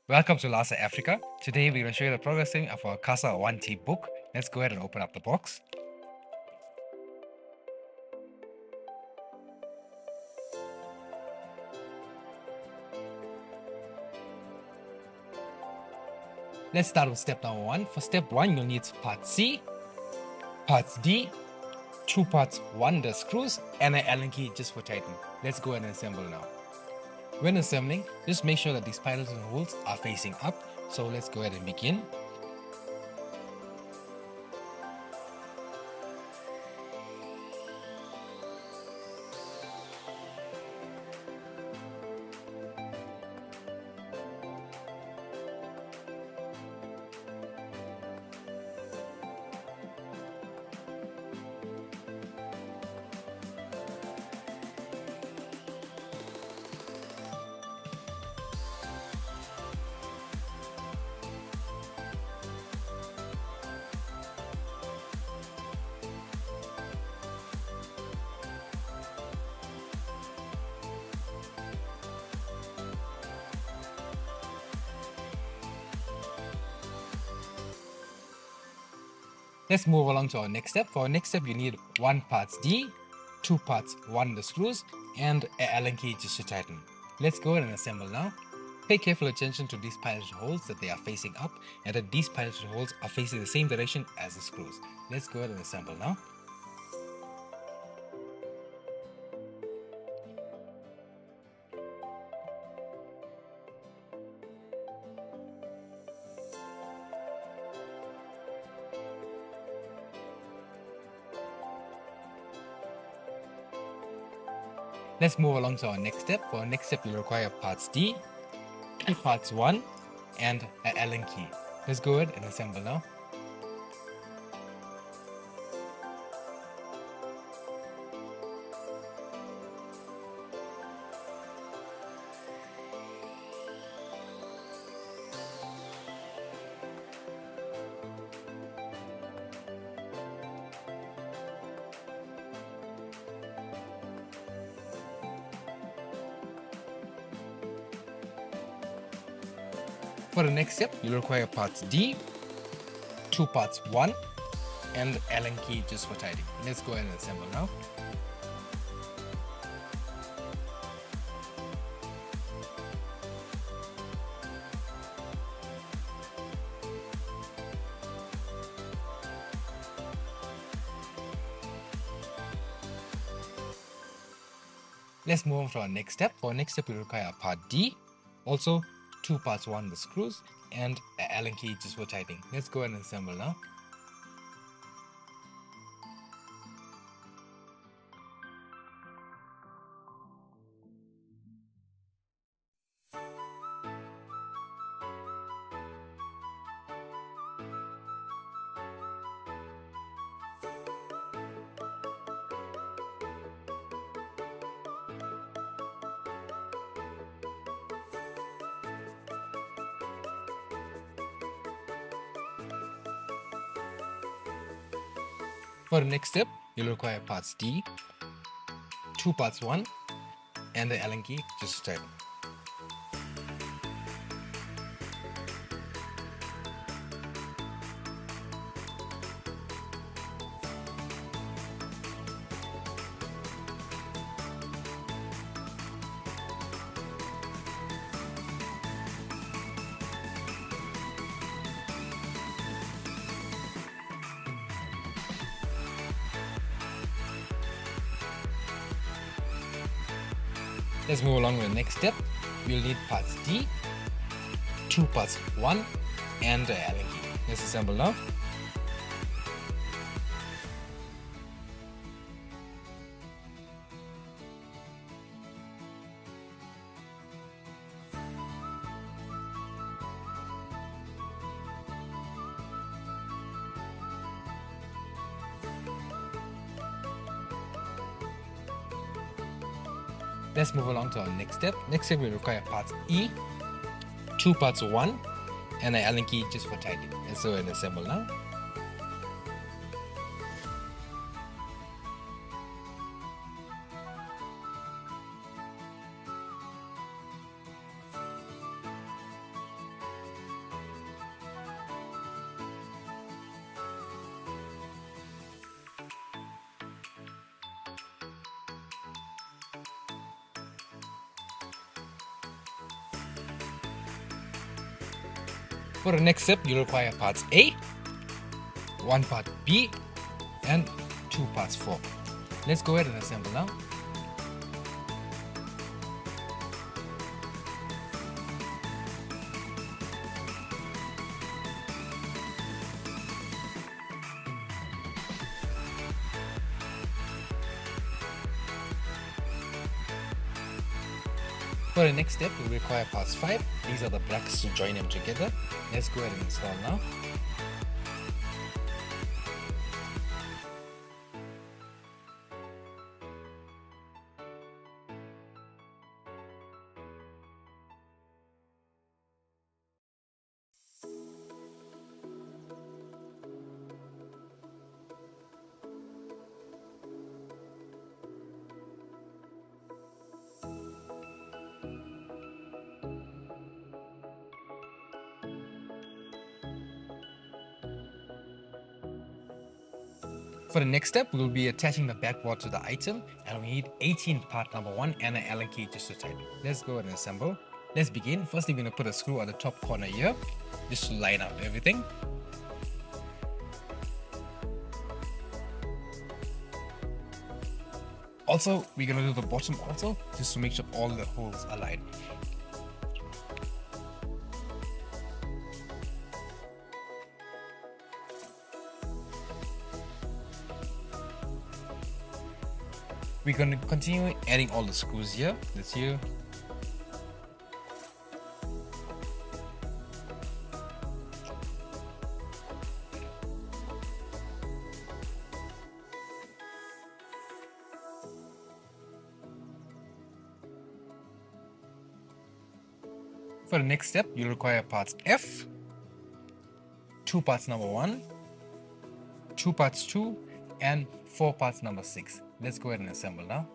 Welcome to Lasa Africa. Today we're going to show you the progressing of our CASA 1T book. Let's go ahead and open up the box. Let's start with step number 1. For step 1, you'll need part C, parts D, 2 parts 1, the screws, and an Allen key just for tightening. Let's go ahead and assemble now. When assembling, just make sure that these pilots and holes are facing up. So let's go ahead and begin. Let's move along to our next step. For our next step, you need 1 parts D, 2 parts 1 the screws, and an Allen key just to tighten. Let's go ahead and assemble now. Pay careful attention to these piloted holes, that they are facing up and that these piloted holes are facing the same direction as the screws. Let's go ahead and assemble now. Let's move along to our next step. For our next step, you'll require parts D, 2 parts 1, and an Allen key. Let's go ahead and assemble now. For the next step, you'll require parts D, 2 parts 1, and the Allen key just for tightening. Let's go ahead and assemble now. Let's move on to our next step. For our next step, we require part D, also 2 parts 1 the screws, and an Allen key just for tightening. Let's go ahead and assemble now. For the next step, you'll require parts D, 2 parts 1, and the Allen key just to tighten. Let's move along with the next step. We'll need parts D, 2 parts 1, and the Allen key. Let's assemble now. Let's move along to our next step. Next step, we require parts E, 2 parts 1, and an Allen key just for tightening. Let's go ahead and assemble now. For the next step, you'll require parts A, one part B, and two parts 4. Let's go ahead and assemble now. For the next step, we'll require parts 5. These are the blocks to join them together. Let's go ahead and install now. For the next step, we'll be attaching the backboard to the item, and we need 18 part number 1 and an Allen key just to tighten. Let's go ahead and assemble. Let's begin. Firstly, we're going to put a screw at the top corner here, just to line up everything. Also, we're going to do the bottom also, just to make sure all the holes are lined. We're going to continue adding all the screws here. That's here. For the next step, you'll require parts F, 2 parts number 1, 2 parts 2, and 4 parts number 6. Let's go ahead and assemble now.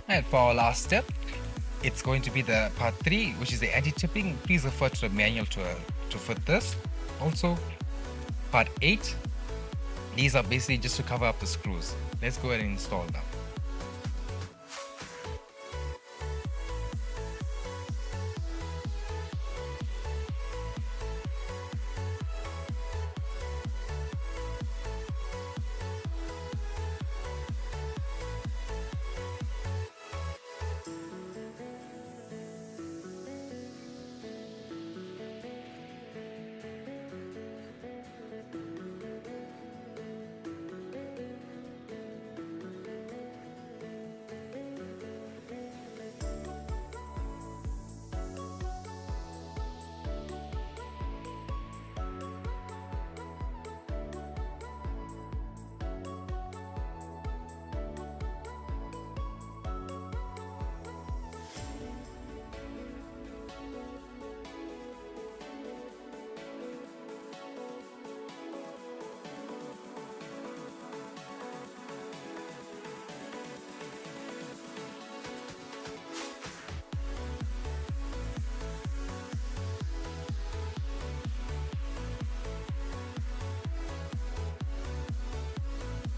And for our last step, it's going to be the part 3, which is the anti-tipping. Please refer to the manual to fit this. Also, part 8, these are basically just to cover up the screws. Let's go ahead and install them.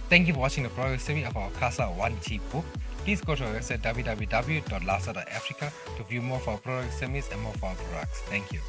Thank you for watching the product summary of our CASA 1G book. Please go to our website www.lasa.africa to view more of our product summaries and more of our products. Thank you.